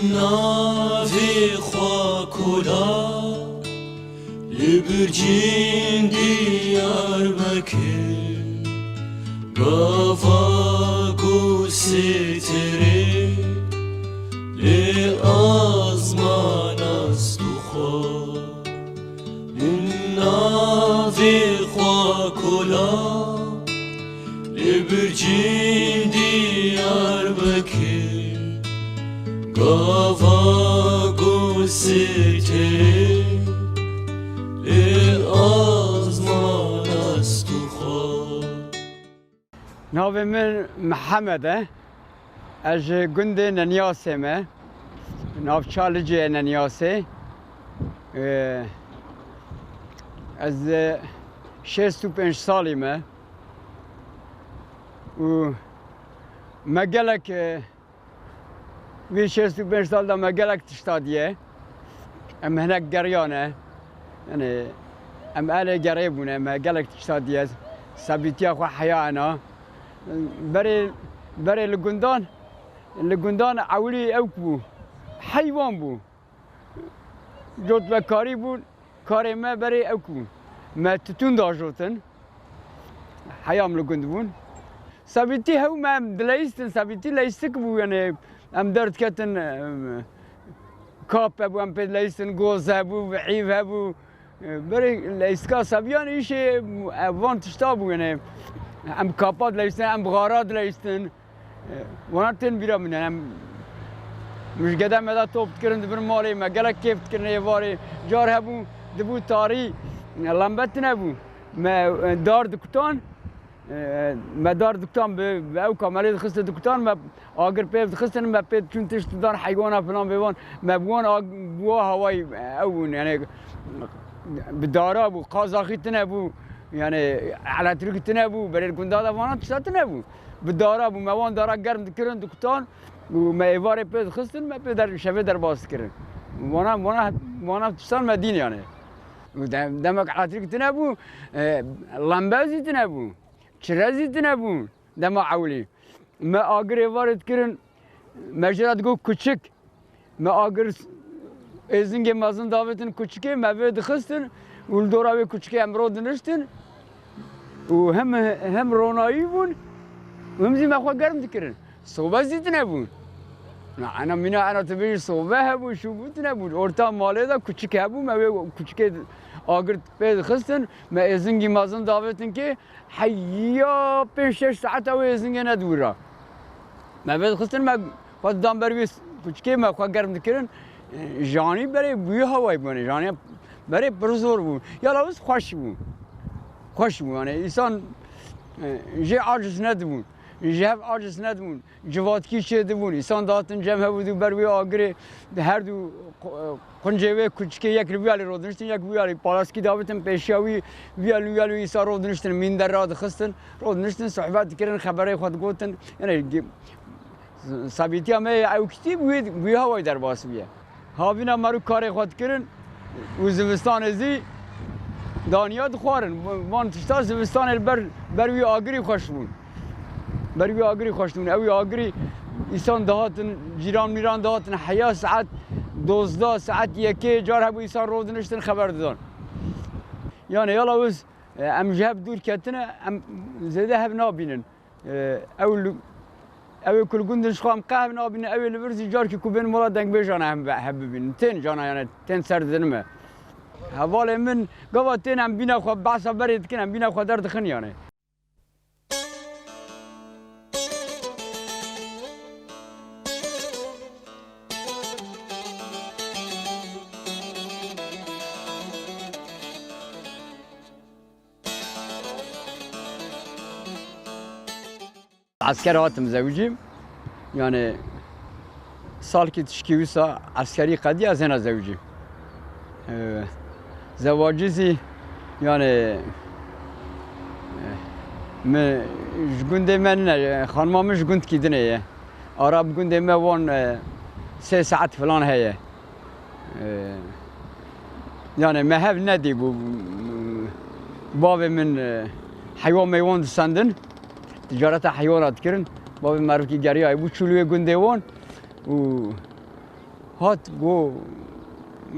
ناوی خوا کلا لبرجین دیار بکر گاوا گو ستره لی آزمان است و خوا ناوی خوا کلا لبرجین دیار بکر گاوا گو ستره لی آزمان است و خوا. ناو من محمده از گند ننیاسه ما ناو چالجی ننیاسه از 65 سالی ما و مگلک وی 65 سال دا مگلک تشتادیه ام هناك گریانه يعني ام آله گریبونه مگلک تشتادیه سابیتیا خو حیانا بري لگندان عولی اوک بو حیوان بو جوت و کاری بو کاری ما بري اوک بو ما تتون دا جوتن حیام لگند بون سابیتی هاو ما دلیستن سابیتی لیستک بو يعني ام درد کتن کاپ بو ام پید لیستن گوز بو وعیف بو بري لیستکا سابیان ایشه وان تشتا بو يعني ام کاپات لیستن ام بغارات لیستن وناتن بیرا منن ام مش قدام مدا توب تكرن دبر مالي ما قالك كيف تكرن يواري جار هبو دبو تاري لمبتن هبو ما دار دكتان ما دار دكتان او كمالي خست دكتان ما اگر بيف خستن ما بيت چون تشت دار حيوانات فلان بيوان ما بوان بوا هواي او يعني بدارا ابو قازاخي تنبو يعني على ترك تنبو بري كندا وانا تشتنبو بدارا ابو موان دارا گرم دكرن دكتان وما ايواري بيت خستن ما بيدر شفه در باز كرن وانا تشتان مدين يعني دمك على ترك تنبو لمبازي تنبو چرازی تنبون دم عولی ما آگری وارد کردن مجرد گو کوچک ما آگر ازنگ مازن داوتن کوچکه ما وید خستن ول دوراوی کوچکه امرود نشتن و هم رونایی بون و هم زی ما خو گرم دکرن صوبه زیت نبون انا تبیش صوبه هبو شو بود نبون orta ماله دا کوچک هبو ما کوچکه آگر پید خستن ما ازنگی مازن داوتن که حیا 5-6 ساعت او ازنگ ندورا ما پید خستن ما خود دام برویس کوچکه ما خو گرم دکرن جانی برای بوی هوای بونه جانی برای پرزور بون یا لوس خوش بون یعنی انسان جه عاجز ندبون جهف عاجز ندبون جواد کی چه دبون انسان داتن جمع بودو بروی آگره هر دو کنجوه کوچکه یک ویالی رو دنشتن یک ویالی پالاسکی داوتن پیشیاوی ویالو ایسا رو دنشتن مین در راد خستن رو دنشتن صحبت کردن خبره خود گوتن یعنی ثابتی همه اوکتی بوی هوای در باس بیه هاوینا مرو کار خود کردن و زمستان ازی دانیاد خوارن وان تشتا زمستان بروی آگری خوش بون بروی آگری خوش بون اوی آگری انسان دهاتن جیران میران دهاتن حیا ساعت 12 ساعت یکی جار هبو انسان رو دنشتن خبر دادن یعنی یالا وز ام جهب دور کتنه ام زده هب نابینن اول کل گندش خواهم قهب نابینن اول ورزی جار که کوبین مولا دنگ بیجانه هم هب ببینن تین جانا یعنی تین سردنمه حواله من قوا تین هم بینا خواه بحثا برید کن هم بینا خواه درد خن یعنی عسكر هاتم زوجيم يعني سال كي تشكي وسا عسكري قدي از هنا زوجي زواجزي يعني من جگند من خانما مش جگند كيدنيه عرب جگند ما وان 3 ساعات فلان هي يعني ما هب ندي بابي من حيوان ميوان سندن تجارت حیوانات کردن بابی معروف کی گریه ای بود چلوی گندهوان و هات گو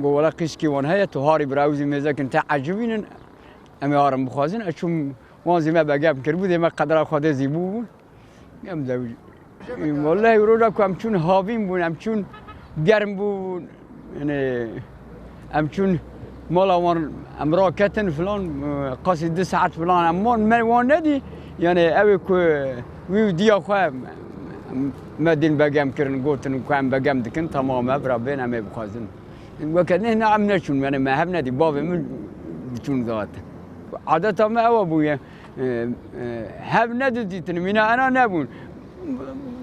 ولا قیسکی وان هیا تو هاری براوزی میزکن تا عجبینن امی هارم بخوازن اشوم وانزی ما بگم کرد بودی ما قدر خود زیبو بود ام دوی والله رودا کو ام چون هاویم بون ام چون گرم بون یعنی ام چون مالا وان ام راکتن فلان قاسی 2 ساعت فلان اما من وان ندی یعنی اوی کو وی دیا خواه مدين بقام كرن قوتن وكان بقام دكن تمام ابرا بين امي بخازن وكان هنا عم نشون يعني ما هبنا دي بابي من بتون ذات عادة ما هو ابويا هب ندي تنمينا انا نبون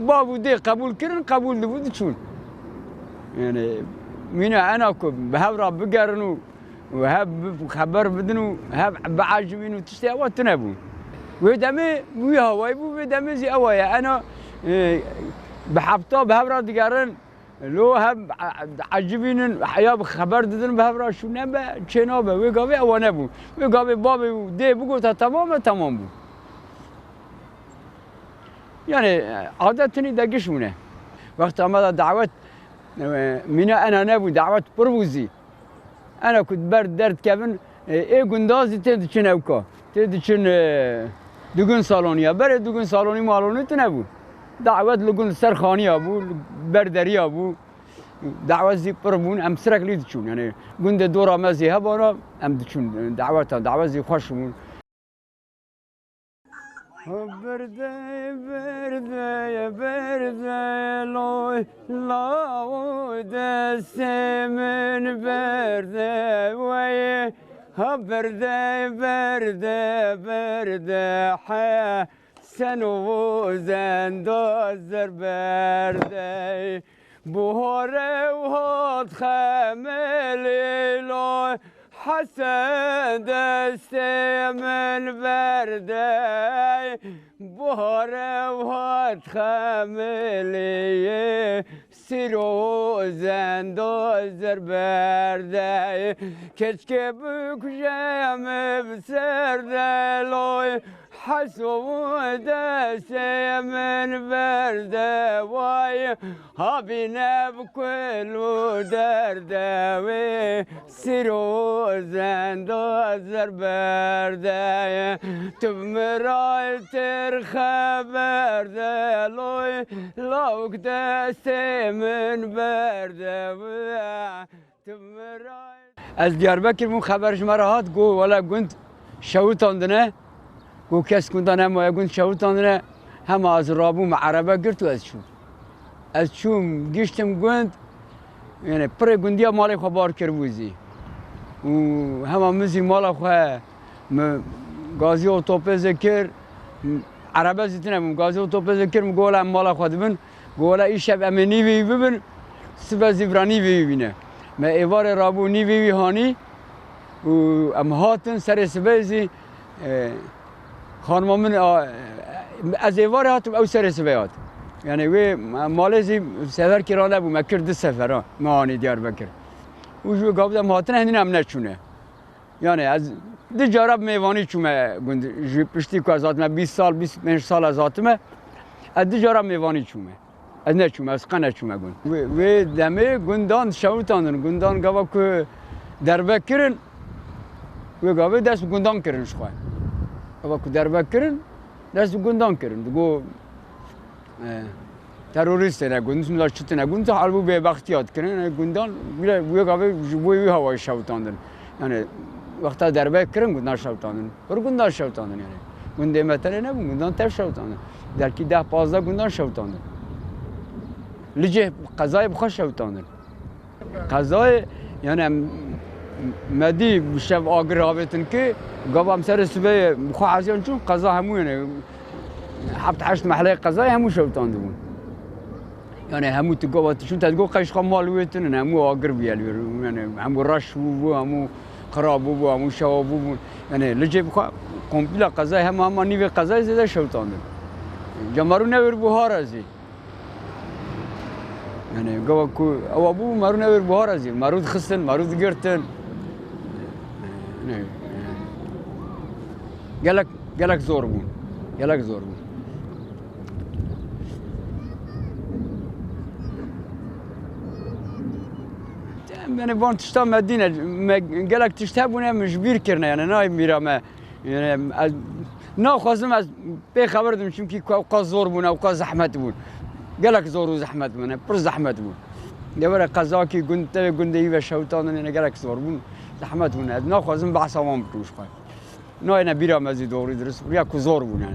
بابو دي قبول كرن قبول دبود شون يعني مينا انا بهبرا بقرنو وهب خبر بدنو هب بعاجبين وتشتي وتنبون ودمي ويا وايبو ودمي زي اوايا انا بحبطه بهبرا دقارن لو هم عجبين حياه بخبر ددن بهبرا شو نبا چنابه ويقابي او نبو ويقابي بابي دي بقول تمام بو يعني عادتني دقشونه وقت ما دعوت منا انا نبو دعوت بروزي انا كنت برد درد كابن ايه قندازي تدشن اوكا تدشن دوغن سالونيا بره دوغن سالوني مالوني تنبو دعوت لقون سرخاني ابو بردري ابو دعوت زي قربون ام سرك لي تشون يعني قند دورا مزي هبانا ام تشون دعوت زي خوشمون برده لوي لا دست من برده وي برده سنو زندازر برده بهاره و هات خملی لای حسن دست من برده بهاره و هات خملی سیرو زندازر برده کچکه بکشم بسرده لای حسود من برده وای هابینه بکل و درده وی سیرو زندازر برده تو مرای تر خبرده لوی لاوک دست من برده وی تو مرای از دیاربکر مون خبرش مرا هات گو ولا گوند شوتاندنه گو کس کندن هم گوند شوتاندنه هم از رابو عربه گرت و از چوم گشتم گوند یعنی پر گوندیا مال خو بار کروزی و هم مزی مال خو گازی اوتوپه ذکر عربه زیتنم گازی اوتوپه ذکر گولا مال خو دبن گولا این شب امنی وی ببن سبا زیبرانی وی بینه ما ایوار رابو نی وی هانی و ام هاتن سر سبازی خانمامن از ایوار هاتم او سر سبایات یعنی وی مالزی سفر کرانه بو ما کرد سفر ما آنی دیار بکر و جو گابدم هاتن هندین هم نچونه یعنی از دی جارب میوانی چومه گند جو پشتی که از آتمه 20 سال 25 سال از آتمه از دی جارب میوانی چومه از نچومه از قنه چومه گند و دمه گندان شوتاندن گندان گاوا که دربه کرن و گاوا دست گندان کرن شخواه گاوا که دربه کرن دست گندان کرن دگو تروریست نه گند سملا چت نه گند حال بو به بختیات کنن گندان وی گاوا وی هوای شوتاندن یعنی وقتا دربه کرن گندان شوتاندن بر گندان شوتاندن یعنی گنده متره نه گندان تر شوتاندن در کی 10-15 گندان شوتاندن لجه قضای بخوش شوتاندن قضای یعنی مدی شب آگر رابطن که گاوام سر سبه بخو عزیان چون قضا همو یعنی 7-8 محله قضای همو شوتانده بون یعنی همو تو گاواتشون تدگو قشقا مالویتن همو آگر بیالی یعنی همو رش بو همو خراب بو همو شواب بو یعنی لجه بخو کمپیلا قضای همو نیوه قضای زیده شوتانده جمارو نور بوهار ازی يعني قوا كو أو أبوه مارون أبير بهارزي مارود خسن مارود جرتن قالك زوربون من بان تشتا مدینه گلک تشتا بونه مجبور کرنه یعنی نای میرم یعنی نه خواستم از به خبر دم چون که قاز زور بونه و قاز زحمت بود گلک زور و زحمت بونه پر زحمت بود دوباره قضا کی گندهی و شوطان نه گلک زور بون زحمت بونه نه خواستم بحث آوام بروش خواهد نه اینا بیرم از دوری درست یا که زور بونه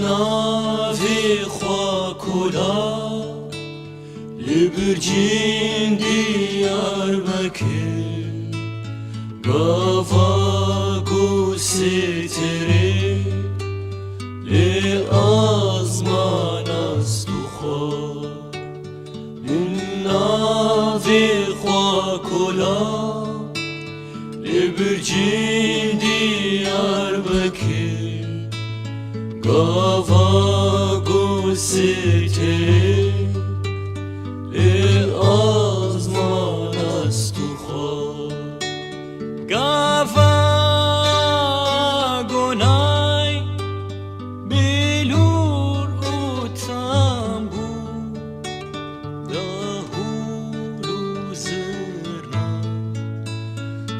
ناوی خواکولا لبرجین دیاربکر گاوا گوستره لی آزمان است و خواه ناوی خواکولا لبرجین دیاربکر گاوا گوسته لی آزمان است و خواه گاوا گنای بلور و تنبو دهور و زرنا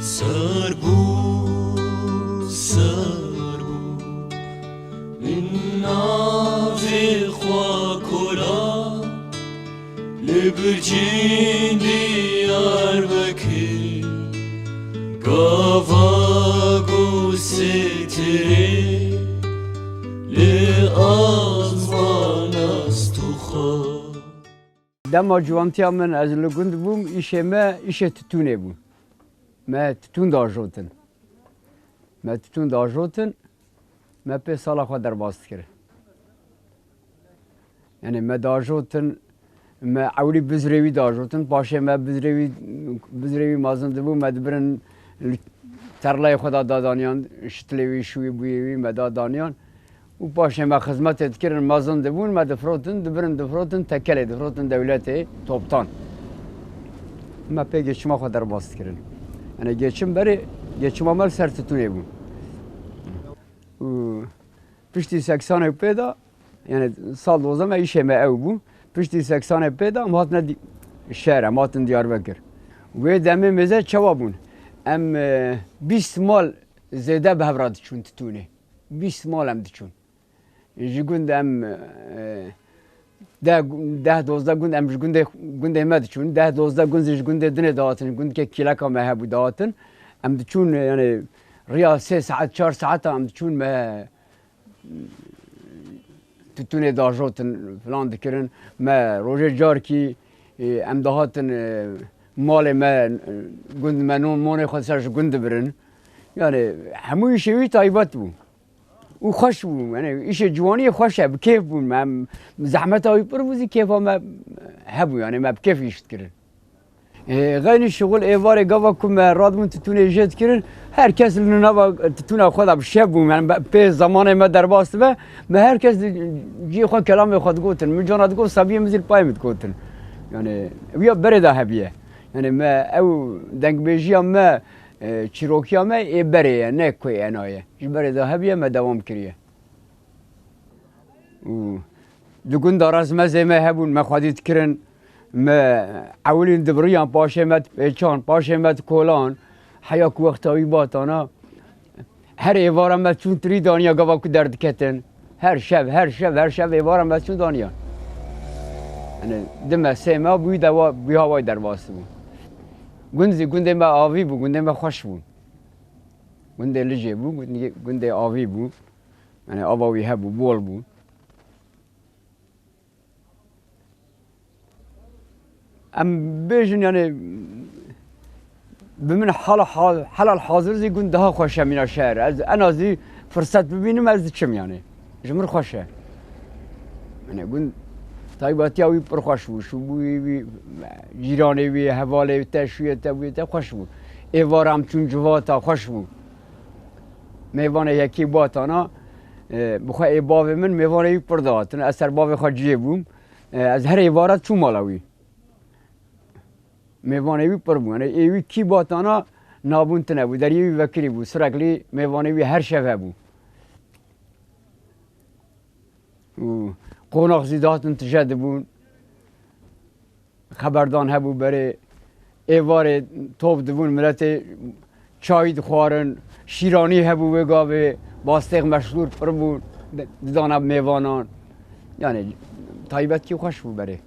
سربو ناوی خواکولا لبرجین دیاربکر گاوا گوستره لی آزمان است و خواه دما جوانتیا من از لگند بوم ایشه ما ایشه تتونه بوم ما تتون داجوتن ما پی سالا خود در باست کرد یعنی ما داجوتن ما اولی بزروی داجوتن باشه ما بزروی مازنده بو ما دبرن ترلای خدا دادانیان شتلوی شوی بویوی ما دادانیان و باشه ما خدمت کردن مازنده بون ما دفروتن تکله دفروتن دولت توبتان ما پی گچما خود در باست کردن یعنی گچم عمل سرتتونه بون پشتی 80 پیدا یعنی سال دوزم ایشه ما او بو پشتی 80 پیدا هم هاتن شهر هم هاتن دیاربکر و دمه مزه چوا بون ام 20 مال زیده به هفراد چون تتونه 20 مال هم دچون جگوند ام 10-12 گوند ام گوند همه چون 10-12 گوند جگوند دنه داتن گوند که کلاکا ما هبو داتن ام دچون یعنی ریا 3 ساعت 4 ساعت ام دچون ما تتونه داجوتن فلان دکرن ما روژه جار کی ام دهاتن مال ما گوند منون مونه خود سرش گوند برن یعنی همون شوی تایبات بو و خوش بو یعنی ایش جوانی خوشه بکیف بو ما زحمت های پروزی کیف ما هبو یعنی ما بکیف ایشت کرن غیر شغل ایوار گاوا کم رادمون تتونه جد کرن هر کس لنوا تتونه خدا بشه بو من به زمان ما در باست به ما هر کس جی خود کلام خود گوتن من جانات گفت سبیه مزیل پای مت گوتن یعنی ویا بردا هبیه یعنی ما او دنگ بیجی ما چیروکی ما ای بره نه کوی انایه ج بردا هبیه ما دوام کریه و دگون دراز مزه ما هبون ما خودیت کرن ما اولین دبریان پاشمت چان پاشمت کولان حیاک وقتایی باتانا هر ایوارم ما چون تری دانیا گوا کو درد کتن هر شب ایوارم ما چون دانیا yani deme sema bu da bu havay derbası bu. Günde me avi bu, günde me hoş bu. Günde lice bu, günde avi bu. Yani avavi hebu, bol bu. Em bejin yani بمن حال حاضر زي قند daha خوشه من الشهر انا زي فرصت ببینم از چم يعني جمر خوشه يعني قند طيباتي اوي پر خوش بو شو بو جيراني وي حواله تشويه تبو تا خوش بو ایوارم چون جواتا خوش بو میوانه یکی باتانا بخوا ای باو من میوانه ای پر داتن اثر باو خو جيبوم از هر ایوارات چون مالاوي میوانوی پر بود. ایوی کی باتانا نابونت نبود. در ایوی وکری بود. سرکلی میوانوی هر شب بود. و قوناق زیدات انتشاد بود. خبردان هبود برای ایوار توپ دبون ملت چای دخوارن شیرانی هبود وگاوه باستق مشهور پر بود. دانب میوانان. یعنی تایبت کی خوش بود برای.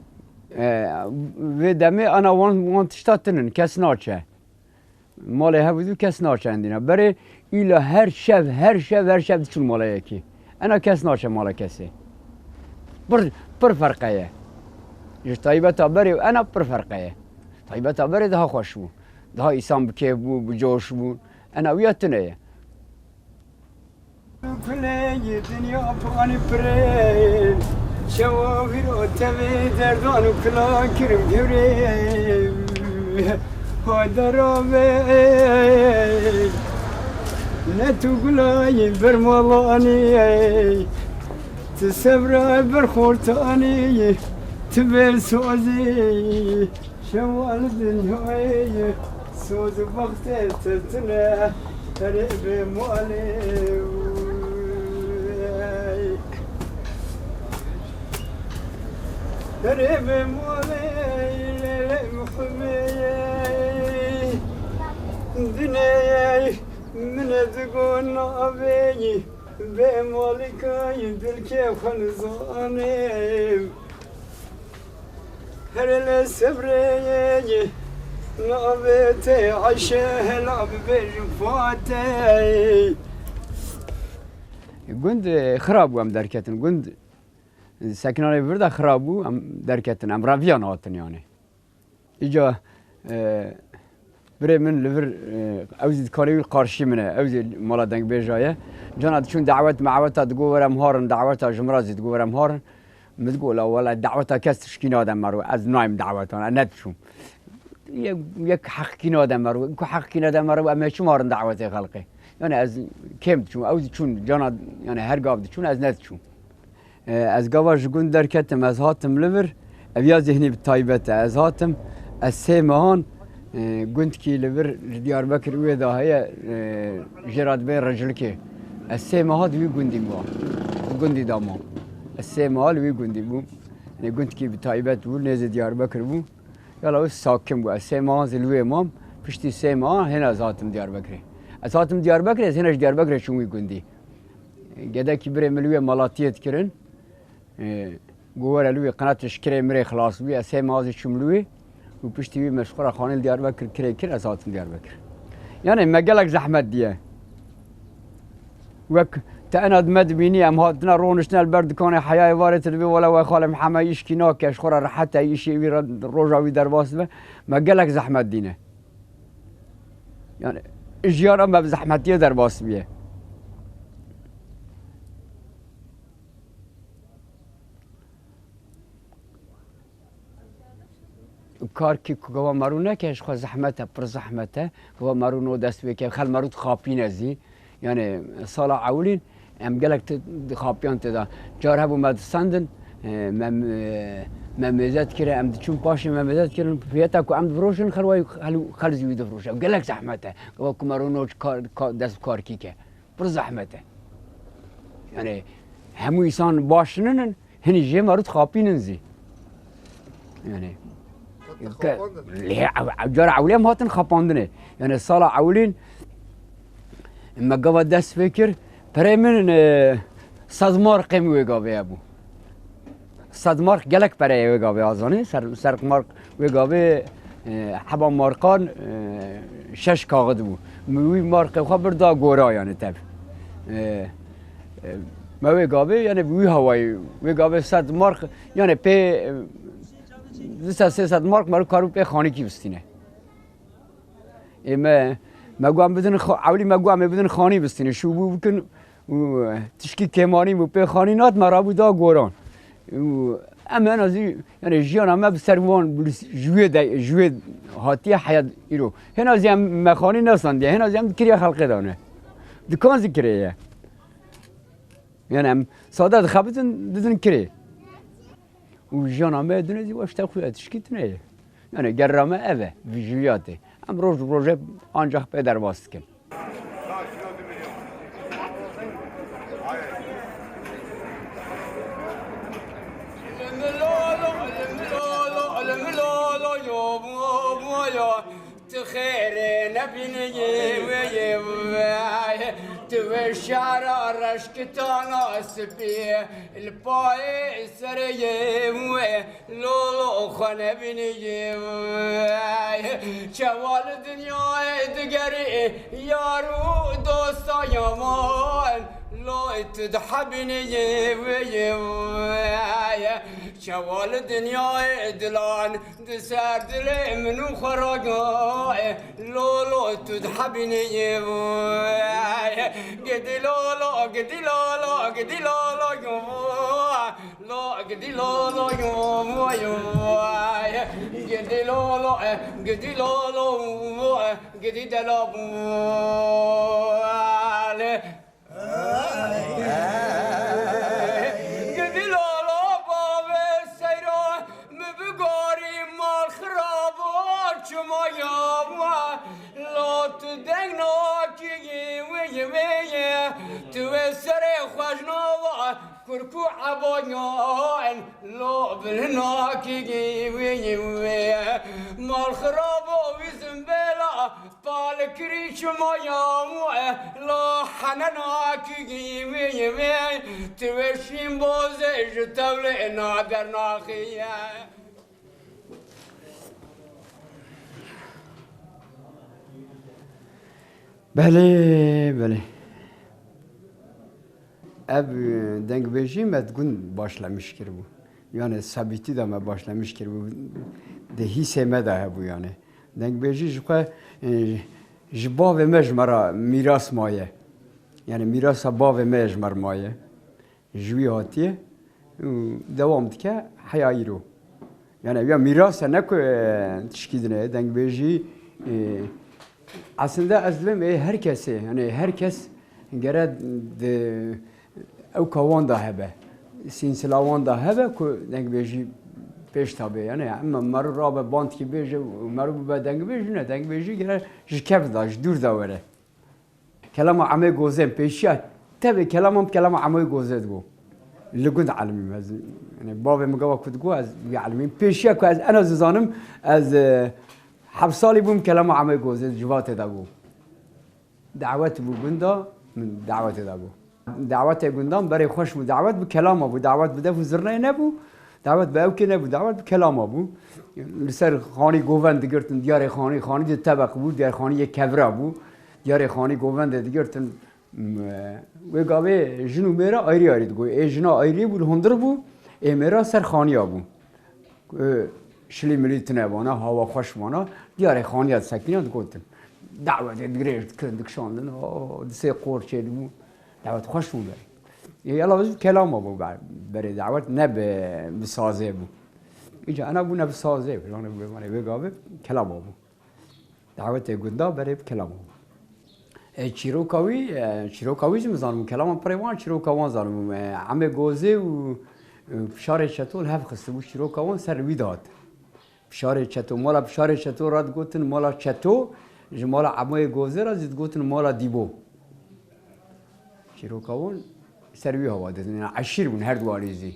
ve demi ana want ştatının kes naçe. Malı hevudu kes naçe endine. Beri ila her şev çul malı ki. Ana kes naçe malı kesi. Bir farkaya. İşte taybeta beri ana bir farkaya. Taybeta beri daha hoş bu. Daha insan bikeyf bu, coş bu. Ana uyatıneye. Kuleyi dünya pani pre. شوافر أتبي دردان وكلا كرم كريم هذا رابي نتوقلاي برمالاني تسبر برخورتاني تبير سوزي شوال الدنيا سوز بختي تتنا تريب موالي قريب مولاي محمي دنياي من تقول أبي بمالكاي بالكيف خنزاني هر السبري نابتي عشه لعب بجفاتي قند خراب وام دركتن قند سکنانه ورده خراب بود ام درکتن ام رویان آتن یعنی ایجا بره من لور اوزید کاری قارشی منه اوزید مالا دنگ بیجایه جانا چون دعوت معوتا دگو ورم هارن دعوتا جمرازی دگو ورم هارن متقول اولا دعوتا کس تشکین آدم مرو از نایم دعوتان ندشوم یک حق کین آدم مرو کو حق کین آدم مرو اما چون هارن دعوت خلقه یعنی از کم چون اوزید چون جانا یعنی هر گاو چون از ندشوم از گواش گند درکتم از هاتم لور اویا ذهنی بتایبته از هاتم از سه ماهان گند کی لور دیاربکر وی داهی جراد بین رجل که از سه ماهات وی گندی بوا گندی داما از سه ماه وی گندی بو گند کی بتایبت بو نز دیاربکر بو یالا او ساکم بو از سه ماه زلوی امام پشتی سه ماه هن از هاتم دیاربکری از هاتم دیاربکر از هنش دیاربکر چون وی گندی گده کی بره ملوی مالاتیت کرن گوهر لوی قناتش کره مره خلاص بی سه مازی شملوی و پشتی بی مشغول خانه دیاربکر کره از هاتم دیاربکر یعنی مگلک زحمت دیه وک تأنا دمد بینی ام هاتنا رونشنا البردکان حیای وارد بی ولا و خال محمد ایش کی ناکش خورا راحت ایشی وی روجاوی در واسه مگلک زحمت دینه یعنی اجیار ام زحمتیه در واسه بیه کار کی گوا مرونه کهش خو زحمته پر زحمته گوا مرونو دست بکه خل مرود خاپین ازی یعنی سال اولین ام گلک خاپیان تدا جار هبو مدسندن ممزات کره ام چون پاش ممزات کردن فیتا کو ام فروشن خلوی خلزی وید فروش گلک زحمته گوا کو مرونو دست کار کی که پر زحمته یعنی همو انسان باشنن هنی جه مرود خاپینن زی یعنی جار عولیم هاتن خپاندنه یعنی سال عولین اما قوا دست فکر پره من سازمار قیمی وگاوه ابو صد مارک گلک برای وگاوی آزانی سر مارک وگاوی حبا مارکان 6 کاغد بود موی مارک خواه بردا گورا یعنی تب ما وگاوی یعنی وی هوای وگاوی 100 مارک یعنی پی 300 مارک مرو کارو پی خانی کی بستینه ما گوام بدون اولی ما گوام بدون خانی بستینه شو بکن تشکی کمانی و پی خانی نات مرا بود دا گوران اما انا زي يعني جيانا ما بسروان جوي هاتي حياة إيرو هنا زي مخاني نصن دي هنا زي كريه خلق دانه دكان ذكريه يعني سادات خابتن بدن كريه وجيانا ما دونه زي واش تاخذ تشكيتنا يعني جرامه أبه في جوياته ام روج انجح بدر واستكن تخير نبيني ويا تبشر رشكتانا سبي الباي سري لولو خنبيني شوال الدنيا دقري يارو دوستا يمان لا تدحبني شوال الدنيا دلان دسار دلي منو خرقاء لولو تدحبني قدي لولو قدي لولو قدي لولو لا قدي لولو قدي لولو قدي لولو قدي دلابو كركو عبايان لو بالناكي مال خرابو وزنبلا بالكريش مايا لا حنناكي توشين بوزج تولينا درناخيه بله ev dengbêjî me gund başlamış kiribû. Yani sabitî de me başlamış kiribû. De hîsê me de hebû yani. Dengbêjî ji xwe ji bavê me ji me ra mîras maye. Yani mîrasa bavê me ji me maye. Ji wî hatiye dewam dike heya îro. Yani ya mîrasa ne ku tişkî dine dengbêjî aslında ez dilim herkese yani herkes gere ew kawan da hebe sinsilawan da hebe ku dengbêjî pêş tabe yani ama maru rabe band ki bêje maru be dengbêjî ne dengbêjî gere ji kev da ji dûr da were kelama amê gozên pêşiya tevê kelama amê gozê digo li gund elmîm ez yani bavê min gava ku digo ez wî elmîm pêşiya ku ez ena zizanim ez حب سالی بوم کلام عمه گوزه جوات داغو دعوت بو گندا من دعوت داغو دعوت گندام برای خوش بو دعوت بو کلام بو دعوت بده بو زرنه نبو دعوت به اوکی نبو دعوت بو کلام بو لسر خانی گووند گرتن دیار خانی دی طبق بو دیار خانی یک کبرا بو دیار خانی گووند گرتن و گاوه جنو میرا آیری دگو ای جنا آیری بو هندر بو ای میرا سر خانی بو شلی ملیت نبانا هوا خوش بانا دیاره خانیات سکنیات گفتم دعوت گرفت کندک شاندن دسته قورچه دو دعوت خوش بود یالا بس کلام بو برای دعوت نه به سازه بو اینجا انا بو نه به سازه بو نه به من بگاوه کلام بو دعوت گندا برای کلام بو چیروکاوی زمزانم کلام پریوان چیروکاوان زانم عمه گوزه و فشار چطور هف خسته بو چیروکاوان سر ویداد فشار چطور مالا فشار چطور راد گوتن مالا چطور جمالا عمه گوزه را زید گوتن مالا دیبو چیروکاوان سروی هوا دادن عشیر بون هر دواریزی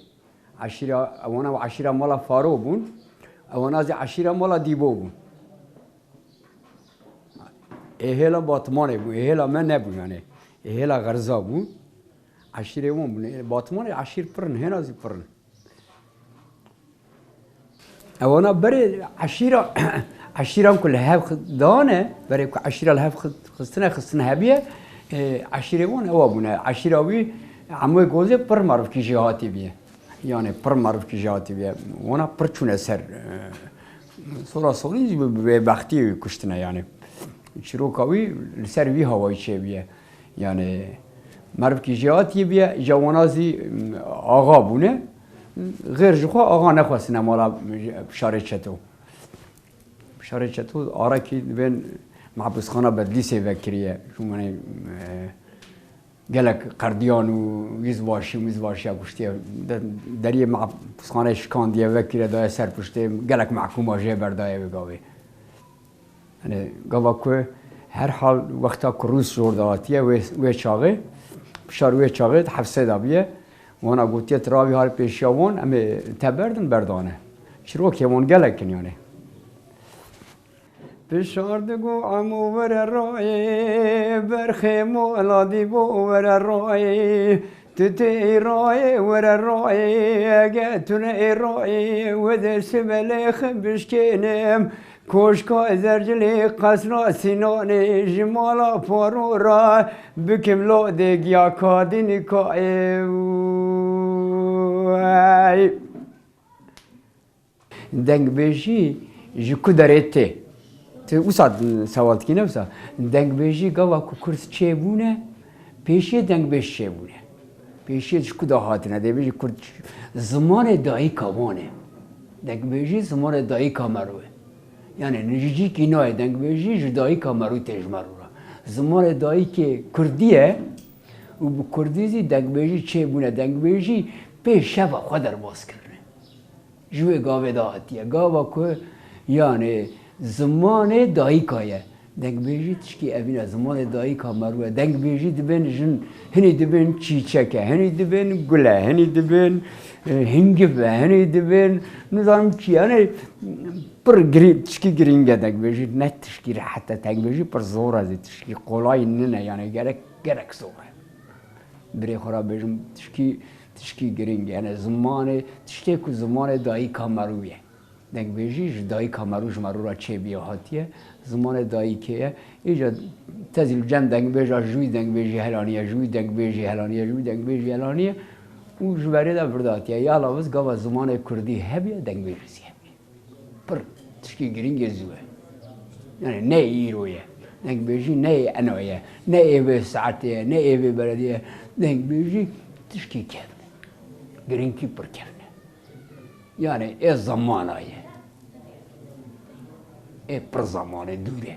عشیر اوانا و عشیر مالا فارو بون اوانا از عشیر مالا دیبو بون اهلا باتمانه بون اهلا من نبون یعنی اهلا غرزا بون عشیر اون بون باتمان عشیر پرن هنازی پرن اوانا بري عشيرة عشيرة كلها دانه بري عشيرة لها خستنا هبيه عشيرة وان اوابونه عشيرة وي عموی گوزه پر معروف کی جهاتی بیه یعنی پر معروف کی جهاتی بیه وانا پر چونه سر سورا سوری به بختی کشتنه یعنی شروکاوی سر وی هوایی چه بیه یعنی معروف کی جهاتی بیه جوانازی آقا بونه غیر جخوا آقا نخواستنه مالا شارع چطو آره کی بین محبوس خانه بدلی سیوکریه شو منه گلک قردیان و ویز واشی گوشتی دری محبوس خانه شکاندیه وکیره دای سر پشته گلک محکوم آجه بردایه بگاوه یعنی گاوا که هر حال وقتا که روز جور داتیه وی چاقه بشار وی چاقه حفظه دابیه وانا گوتیه تراوی حال پیشیاوان اما تبردن بردانه شروع وان گلکن یعنی بشاردگو عمو ور رای برخیم و الادی بو ور رای تتی رای ور رای اگه تونه رای و دست بلخ بشکنم کوشکا زرجلی قصرا سینانی جمالا پارو را بکم لا دیگیا کادینی کای دنگ بیشی جکو درته وسط سوالت کی نفسه دنگ بیشی گاوا کو کرس چه بونه پیشی دنگ بیش چه بونه پیشی چکو دهات نه بیشی کرد زمان دایی کامانه دنگ بیشی زمان دایی کامروه یعنی نجی کی نه دنگ بیشی جدایی کامرو تجمرو زمان دایی که کردیه و bu کردیزی دنگ بیشی چه بونه دنگ بیشی پیش شب خود در باز کرده جوی گاوه دهاتیه گاوا کو یعنی زمان دایی کایه دنگ بیجی تشکی اوینا زمان دایی کا مروه دنگ بیجی دبن جن هنی دبن چیچکه هنی دبن گله هنی دبن هنگبه هنی دبن نظام چی یعنی پر گریب تشکی گرینگه دنگ بیجی نه تشکی حتی دنگ بیجی پر زور از تشکی قلای نه یعنی گرک زوره بری خورا بیجم تشکی گرینگه یعنی زمان تشکی کو زمان دایی کا مروه دنگ بیجی دایی کامروش مرو را چه بیا هاتیه زمان دایی که ایجا تزیل جم دنگ بیجا جوی دنگ بیجی هلانیه جوی دنگ بیجی هلانیه جوی دنگ بیجی هلانیه او جوری دا برداتیه یا لاوز گاوا زمان کردی هبیه دنگ بیجی هبیه پر تشکی گرینگ زوه یعنی نه ایرویه دنگ بیجی نه انویه نه ایوه ساعتیه نه ایوه بلدیه دنگ بیجی تشکی کرد گرینگی پر کرد yani zamanayı per zamanı dure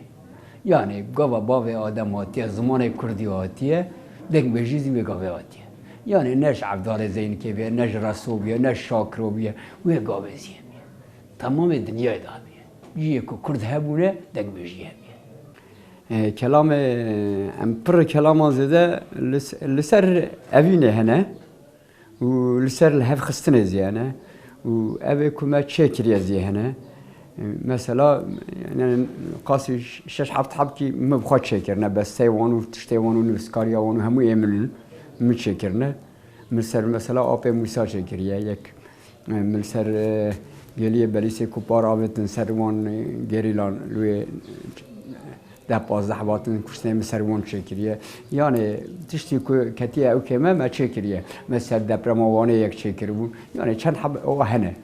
yani gava bave adam atiye zamanı kurdi atiye denk bejizi ve gave atiye yani neş avdar zeyn kebiye neş rasobiye neş şakrobiye ve gave ziye tamam dünya dabiye jiye ko kurd hebune denk bejiye kelam em per kelam zede liser evine hene و لسر الهف خستنه زیانه و اوه کما چکر یزیهنه مثلا يعني قاسي شش حبكي ما بخواد شكرنا بس سيوانو تشتيوانو نسكاريوانو همو يعملن متشكرنا مثلا آب موسا شكريا يك مثلا گلیه بلیسه کوپار آبتن سروان گریلان لوی ده 15 واتن کشته مسروان چکریه یعنی تشتی که کتیه او که ما چکریه مثل دپرموانه یک چکر بود یعنی چند حب او هنه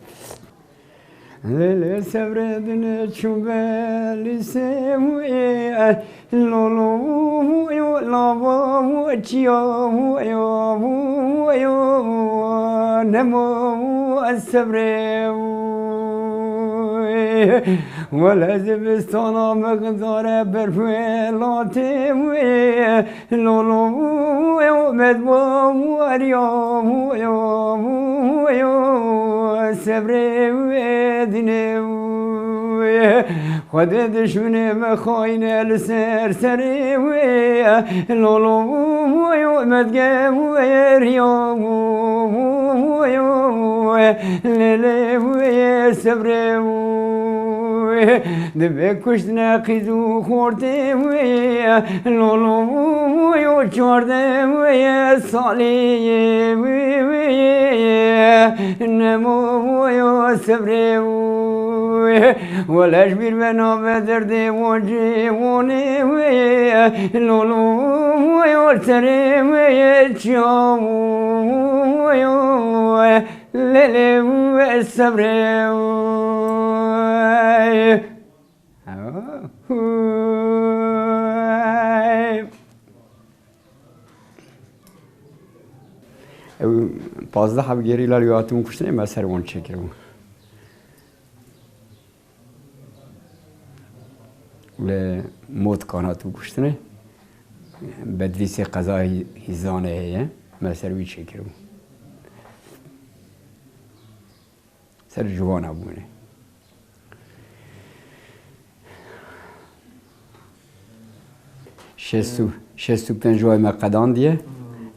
لیل سبردن چوبه لیسوی لولو یو لابو چیا یو نمو السبرو ولا زبستانا مقدار برفلاتي لولو مدبو وريو سبري دينو خد دشمني مخاينة لسر سري لولو مدقو وريو للي سبري دبي كشتنا خيزو خورتي ويا لولو ويا چارده ويا صالي ويا نمو ويا صبري ولاش بير بنا بدر دي وجيوني لولو ويورتري ويتشام للي والصبر پازده هم گیری لالیاتون کشتنه من سروان چکرم ولی موت کاناتو کشتنه بدریس قضای هیزانه هیه من سروی چکرم سر جوان ابونه شستو پنجوهای مقدان دیه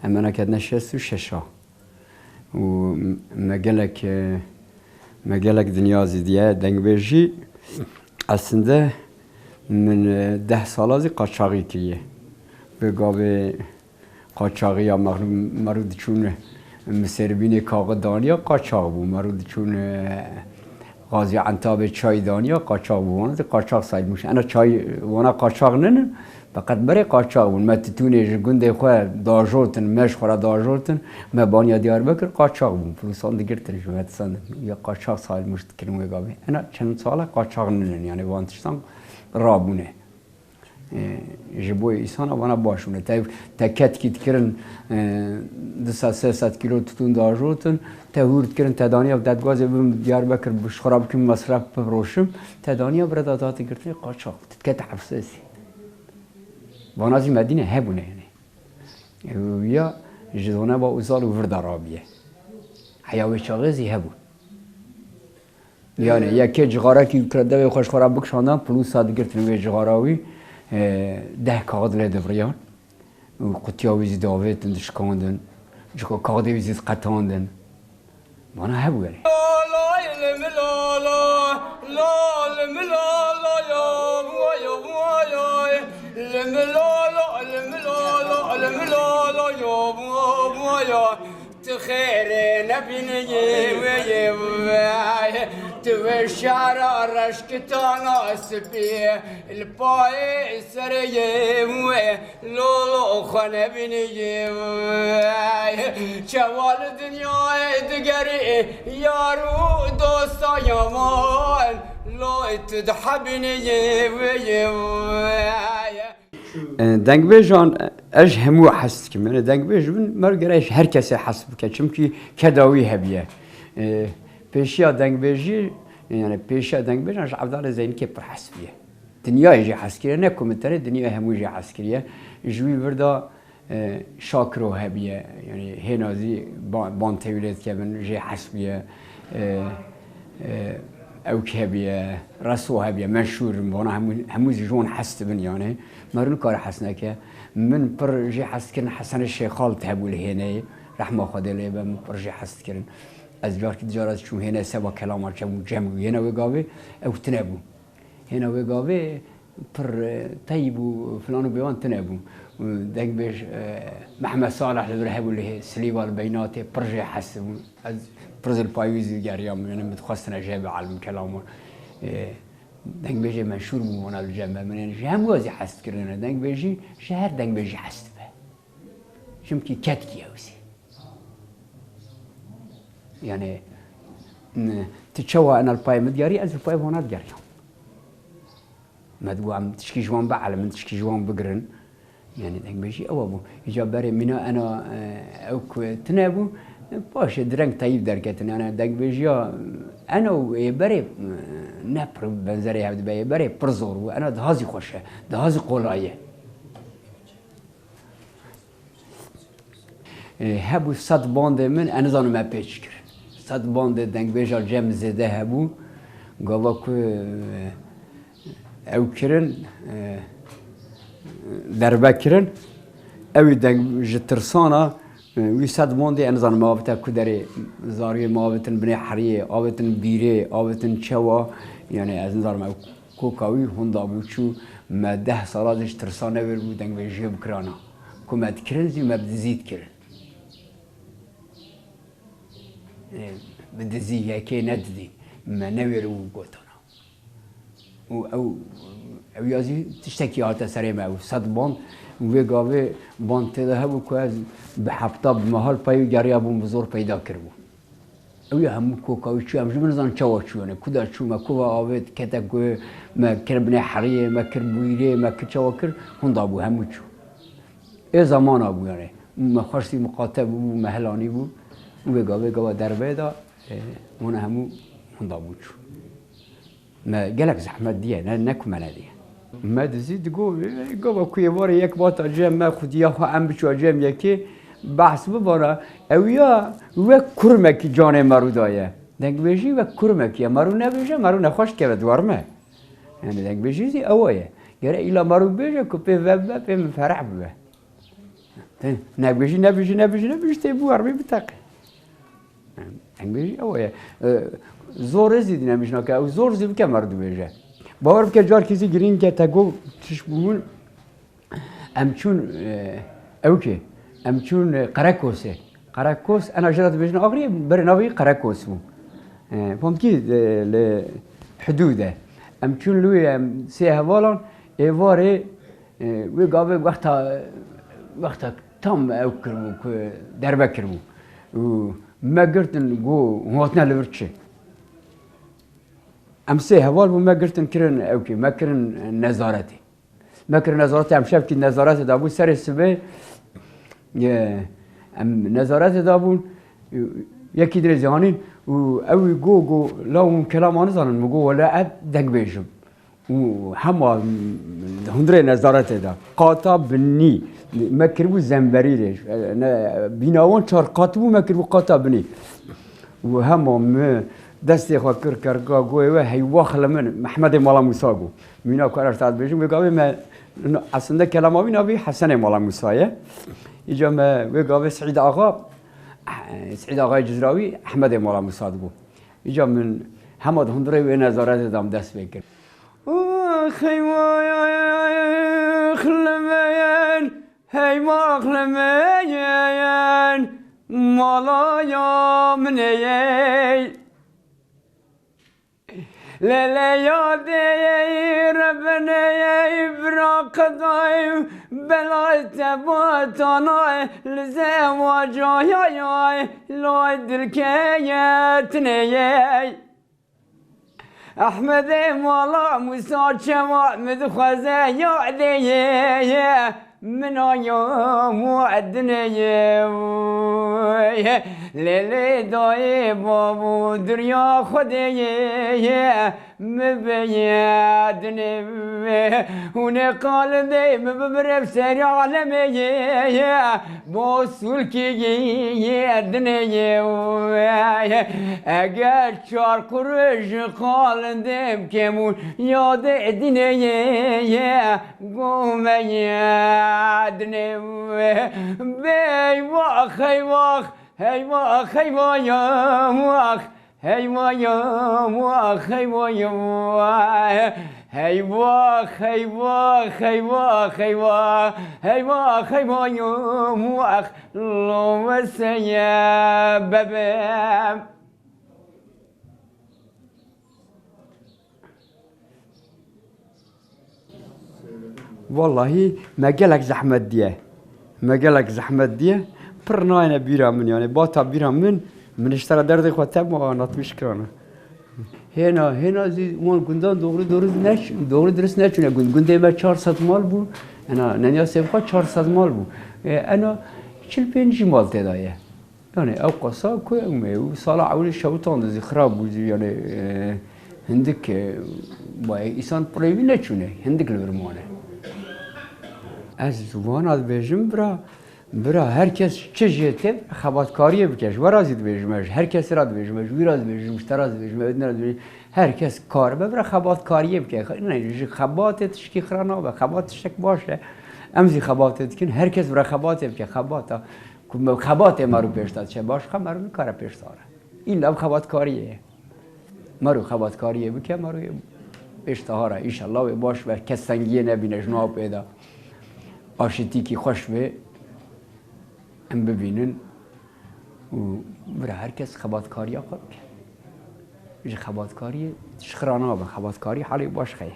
اما نکدنه شستو ششا و مگلک دنیا زیدیه دنگ بیجی aslında من 10 سالازی قاچاقی کیه به گاوه قاچاقی یا مرود چون مسربین کاغ دانیا قاچاق بود مرود چون غازی عنتاب چای دانیا قاچاق بود وانا قاچاق ساید موش انا چای وانا قاچاق نن فقط برای قاچاق بود ما تتونه گنده خواه داجورتن مش خورا داجورتن ما بانیا دیار بکر قاچاق بود فلوسان دیگر ترش بود سند یا قاچاق ساید موش تکرمه گاوه انا چند ساله قاچاق نن یعنی وانتشتان رابونه جبوی ایسان وانا باشونه تا کت کیت کرن 200-300 کیلو تتون داجورتن تا هورد کرن تا دانیا دادگازه بم دیار بکر بش خراب کم مصرف بروشم تا دانیا برای دادات گرتنی قاچاق تکت حفظی وانازی مدینه هبونه یعنی یا جدونه با اوزال ورد عربیه حیاوی چاغزی هبو یعنی یکی جغاره کی کرده و خوش خراب بکشاندن پلوس ساعت گرتن و جغاراوی 10 کاغذ له دبریان و قطیاوی داویت دشکاندن جکو کاغذی زید قطاندن وانا هبو یعنی تخير نبيني وياي توشار رشكتانا سبي الباي سري لولو خنبيني شوال الدنيا دقري يارو دوستا يمان لو تدحبني وياي دنگ بیجان اج همو حس کم من دنگ بیج من مرگرش هر کسی حس بکه چون که کداوی هبیه پیشیا دنگ بیجی یعنی پیشیا دنگ بیجان عبدالله زین که پر حس بیه دنیا یجی حس کریه نه کومنتری دنیا همو یجی حس کریه جوی وردا شاکرو هبیه یعنی هنازی بان تولید که من یجی حس بیه او كهبية رسو هبية مشهور وانا هموز جون حست بن يعني مرن كار حسنك من برجي حست كن حسن الشيخ خالد هبو هنا رحمة خدا لي بم برجي حست كن از جار تجارات شو هنا سوا كلام جمع هنا وقابي او تنابو هنا وقابي بر طيبو فلان بيوان تنابو دق بيش محمد صالح اللي هبو اللي سليبا البيناتي برجي حست از برزل بايوزي جاريام يعني متخصصنا جاب علم كلامه دنگ بيجي مشهور موانا الجامعة من يعني هم وازي حست كرنا دنگ بيجي شهر دنگ بيجي حست به شمكي كاتكي اوسي يعني تتشوى انا الباي مدياري از الباي وانا دياريام ما تقول عم تشكي جوان بعلم من تشكي جوان بقرن يعني دنگ بيجي او ابو اجا بري منا انا اوك تنابو باشه درنگ طيب دركتن انا دنگ بيجيا انا وبري نبر بنزري هبد بي بري برزور وانا دهازي خوشه دهازي قولايه هبو صد باند من انا زانو ما پیچ کرد صد باند دنگ بيجا جم زده هبو گاوا کو او کرن دربه کرن او دنگ جترسانا ويساد موندي أنا زان مابتا كدري زاري مابتن بني حريه آبتن بيره آبتن شوا يعني از نظر ما كوكاوي هوندا بوشو ما 10 سالش ترسانه ور بودن و جيب كرانا كما تكرنزي ما بدزيد كرن بدزي هكي نددي ما نور وقوتنا او یازی تشتکی آتا سری ما او صد باند و گاوه باند تده هبو که از به هفته به محل پای گری ابون بزرگ پیدا کرد اوی همو کوکاوی چو همش منزان چوا چونه کدا چو ما کوا آوید کتا کوه ما کربنه حریه ما کربویره ما کچوا کر هندا بو همو چو ای زمان ابو یعنی ما خواستی مقاطع بو مهلانی بو اوی گاوه در بیدا اون همو هندا بو چو ما گلک زحمت دیه نه نکمنه دیه ما دزید گو کوی واره یک بات جم ما خودیا خو ام بچو جم یکی بحث بباره اویا و کرمکی جان مرو دایه دنگ بیشی و کرمکی مرو نبیشه مرو نخوش که دوارمه یعنی دنگ بیشی زی اوایه گره ایلا مرو بیشه که پی وب پی فرح ببه نبیشی تی بو عربی بتاقه دنگ بیشی اوایه زور زیدی نمیشنا که او زور زیدی که مرو بیشه باور که جار کسی گرین که تا گو چش بون امچون او که امچون قراکوس انا جرات بيجن اغري برناوي قراكوس مو فهمتي لحدوده امچون لوي سي هوالون ايواري وقابه وقتا تام اوكرمو دربكرمو وما قرتن جو هوتنا لورتشي امسي هوال وما قرتن كرن اوكي ما كرن نظارتي ام شافكي نظارتي دابو سر السبه نظارت دابون یکی در زانین و اوی گو لاون کلام آن زانن مگو ولی اد دنگ بیشم و همه هندره نظارت دا قاطع بنی مکربو زنبریرش بیناوان چار قاطبو مکربو قاطع بنی و همه دستی خواه کرگا گوه و هیوا خلمن محمد مالا موسا گو مینا کارش تاد بیشم بگاوی من اصلا کلام آوی نبی حسن مالا موسایه اینجا وقابه سعید آقای جزراوی احمد مولا موساد بو اینجا من همه هندره و نظارت دام دست بکر خلمین هی ما خلمین مالا یا منی لا يادي ربنا يبرق ضايم بلا تباتنا لزواج يا لا دركيتني احمد مولا موسى شما مدخزه يا من يوم وعدني ليلي داي بابو دريا خدي مبيادني هنا قال دي مبرف سري عالمي بوصل كي يدني اگر چار قرش قال دم كمون ياد ادني قومي عدني بي واخ هي واخ هي واخ هي واخ هي واخ هي واخ هي واخ هي واخ هي واخ هي واخ هي واخ هي واخ لو مسيا بابا والله ما قالك زحمت ديه برناينا بيرا من يعني باتا بيرا من اشترى درد خواتب ما نطمش كرانه هنا زي وان گندان دوغري درس نشونه گنده ما 400 مال بو انا ننيا سيبخا 400 مال بو انا 45 مال تدايه يعني او قصا كو و صالح اول شوطان زي خراب بو يعني هندك با انسان پروی نشونه هندك الورمانه از زبان از بیشم برا herkes çeşitli xabatkariye bikeş. Varazid bejmeş. Herkes rad bejmeş. Viraz bejmeş. Taraz bejmeş. Herkes kar be برا xabatkariye bikeş. Ne xabat etişki xrana be xabat şek باشه. امزی خباتت کن herkes برا خبات بکه خباتا خبات مرو پیشتاد چه باش خم مرو کار پیشتاره. این لب خباتکاریه. مرو خباتکاریه بکه مرو پیشتاره. ان شاء الله باش و کسنگی نبینه جناب پیدا. آشتی کی خوش به ام ببینن و برای هر کس خباتکاری خود بيجي خباتكاري شخرانا بخباتكاري حالي باش خي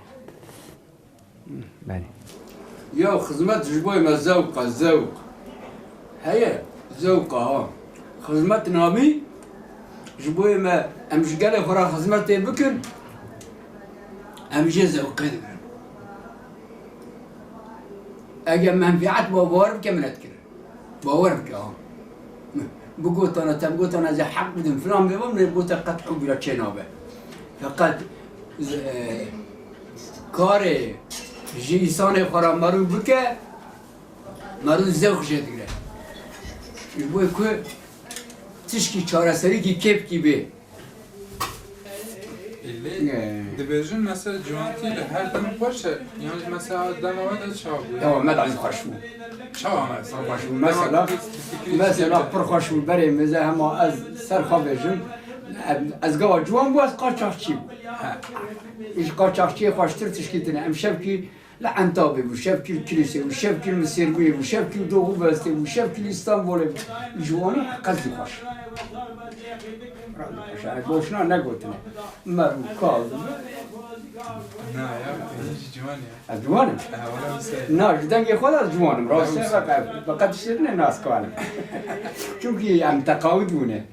بله يا خدمت جبوي ما الذوق هيا ذوق ها خدمت نامي جبوي ما امش قال فرا خدمت بكر امشي ذوق اجا منفعت باور كم نذكر باور ها بقول انا تبقول انا زي حق بدم فلان بيبم بقول قد حب لا تشنابه فقط کار جیسان خورا مرو بکه مرو زوخ جدگره بوی که تشکی چاره سری کی کپ کی به دبیجن مثلا جوانتی هر دم باشه یعنی مثلا دم آمد چاو یا مد از خوشبو چاو آمد خوشبو مثلا پر خوشبو بره مزه هما از سرخا بجم از گاه جوان بو از قاچاقچی ایش قاچاقچی خوشتر تشکیتنه امشب کی لعنتابه و شب کی کلیسه و شب کی مسیرگوی و شب کی دوغو بسته و شب کی استانبول جوانی قصدی خوش شاید باشنا نگوتنه مرو کاز نه یا هیچ جوانیه از جوانم نه جدنگی خود از جوانم راسته فقط شیرنه ناس کنم چونکی هم تقاود بونه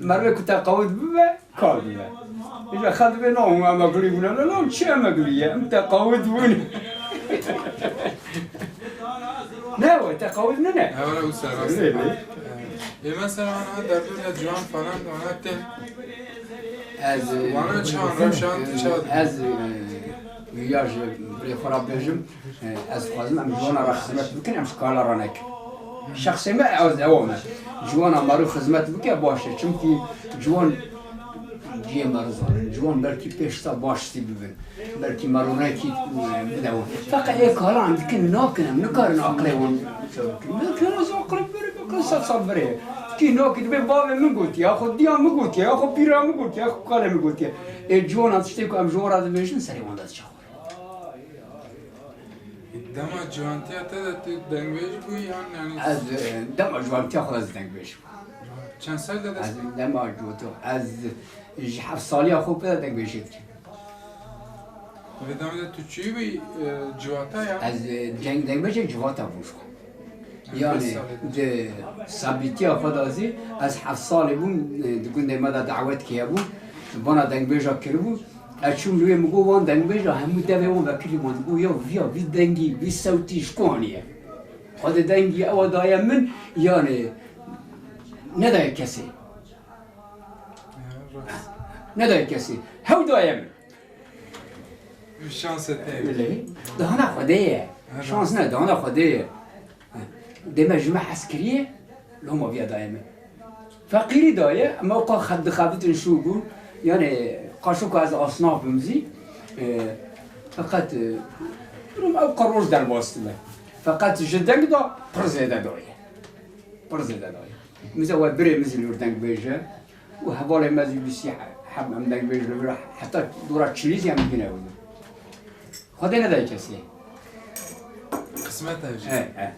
مرو که تقاود ببه کار ببه ایجا خد به نام هم اگلی بونه نه چه هم اگلیه هم تقاود بونه نه و تقاود نه اولا او سر راسته یه مثلا آنها در دنیا جوان فلان آنها تن از وانا چان روشان چاد از ویاج بری خراب بجم از خوازم ام جوانا را خدمت بکن ام سکالا را نک شخصی ما از اوامه جوانا مرو خدمت بکن باشه چونکی جوان جیه مرزان جوان بلکی پیشتا باشتی ببین بلکی مرو نکی بدون فقط یک کارا هم بکن ناکنم نکارن عقلی وان نکارن از عقلی بره بکن صد بره کی ناکید به بابه میگوتی یا خود دیا میگوتی یا خود پیرا میگوتی یا خود کاله میگوتی جوان از شتی که ام جوان را دمیشن سری وان دست چخوره دما جوانتی تا دنگویش بوی یعنی از دم جوانتی خود از دنگ بیش چند سال داده از دم جوانتی از 7 سالی خوب بده دنگ بیشید و دم تو چی بی جواتا یا از جنگ دنگ بیش جواتا بوش یعنی ده ثابتی خود ازی از 7 سال بون دکون مدا دعوت کیا بون بنا دنگ بیجا کربو اچون روی مگو وان دنگ بیجا همو دوی وان وکیلی وان گو یا ویا بی دنگی بی صوتیش کنیه خود دنگی او دایم من یعنی ندای کسی ندای کسی هاو دایم شانس تایی بله دهانا خودیه شانس نه دهانا خودیه دم جمع عسكرية لو ما بيا دايما فقيري داية موقع خدت شو يقول يعني قاشوك از أصناف بمزي فقط روم أو قروش در باستمه فقط جدنگ دا برزيدا داية برزيدا داية مثل هو بري مثل يردنگ بيجا وحوالي مزي بسيح حب هم دنگ بيجا حتى دورا تشيليزي هم بينا ودو خدينا داي كسي قسمت هاوشي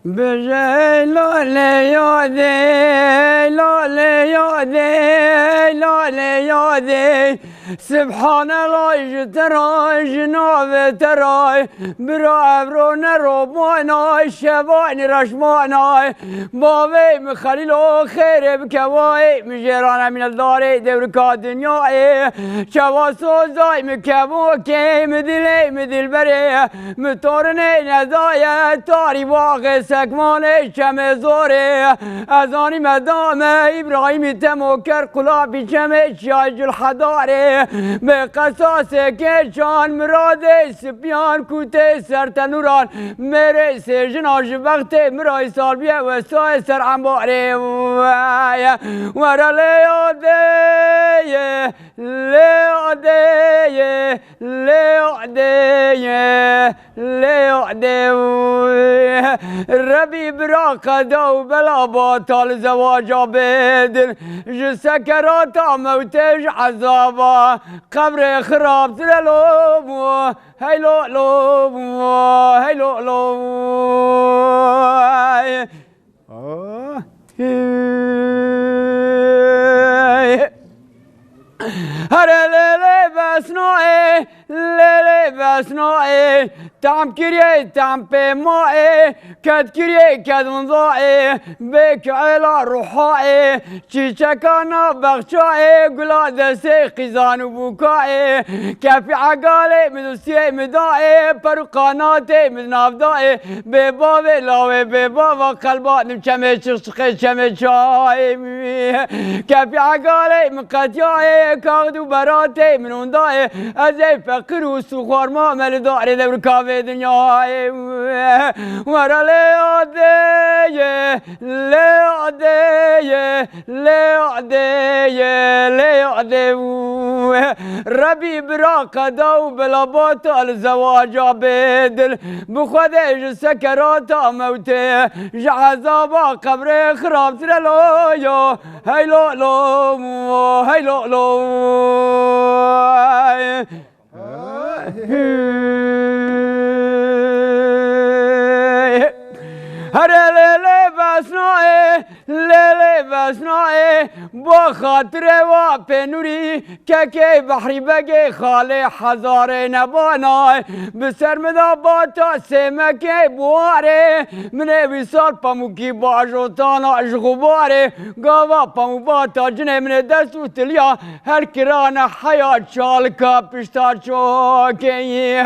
بجي لولي يودي لولي يودي لولي يودي سبحان الله جتراي جناب تراي برو نروباناي شباني رشماناي بابي مخليلو خير بكواي مجيرانا من الدار دوركا دنياي شوا سوزاي مكبوكي مدلي مدل بري متورني ندايا تاري واقع سکمان چم زوره از آنی مدام ابراهیم تموکر قلابی چم شاج الحداره به قصاص که چان مراد سپیان کوته سرتنوران میره سجن آج وقت مرای سال بیه و سای سر انباره ورا لیاده لیاده لیاده لیاده ربي براقده وبلا باطل زواجا بدر جسكرات موتج عذابا قبر خراب تلالوب هيلو لوب هيلو لوب هر لیلی بسنای لیلی بسنای تام کریه تام پیمای کد کریه کد منضای بک علا روحای چیچکانا بخشای گلا دسته خیزان و بوکای کفی عقاله مدوسیه مدای پروقاناته مدنافدای بباوه لاوه بباوه قلبات نمچمه چخشخه چمه چای کفی عقاله مقتیای کاغدو براته منوندای از فقر و سخوار ما ملدار دور کافه دنیای ورا لیادیه لیادیه لیادیه لیادیه ربی برا قدو بلابات الزواج بدل بخودش سکرات موته جعذابا قبر خراب ترلو یا هیلو لو هیلو لو هر لیلی بسنای لیلی بسنای با خاطر و پنوری که بحری بگی خاله هزار نبانای بسر مدا با تا سمک بواره منه بیسال پاموکی با جوتانا اشغباره گاوا پامو با تا جنه منه دستو تلیا هر کران حیات چالکا پشتا چوکی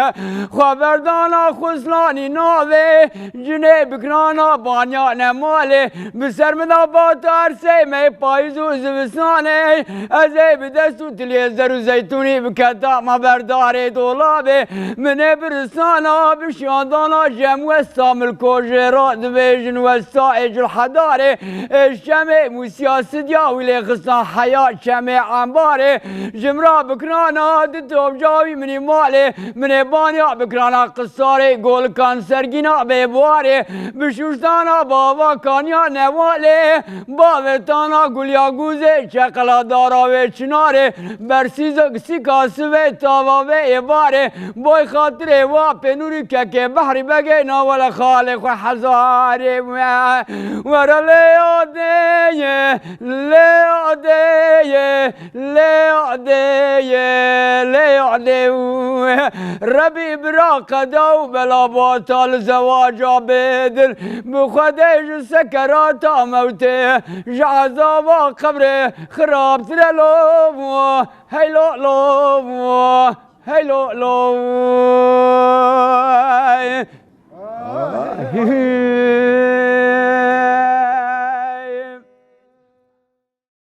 خبردانا خسلانی ناوه جنه بکنانا بانیا نماله بسر مدا با تارسه می پایزو زبستانه ازه بدستو تلیه زرو زیتونی بکتا ما برداره دولابه منه برسانا بشاندانا جم وستا ملکو جرات بیجن وستا اجل حداره شمه موسیاست یا ویلی خستان حیات شمه انباره جمرا بکنانا دتوب جاوی منی ماله منه بانیا بکنانا قصاره گل کان سرگینا ببواره بشوشتانا بابا کانیا نواله باوتانا گلیا گوزه چقلا دارا و چناره برسیزا کسی کاسوه تاوا و ایباره بای خاطره و پنوری که بحری بگه ناول خالق و حزاره ورا لیادیه لیادیه لیادیه لیادیه ربی برا قدو بلا باطل زواجا بدل بخودش سکرات موته جعذابا قبر خراب ترلو هیلو لو هیلو لو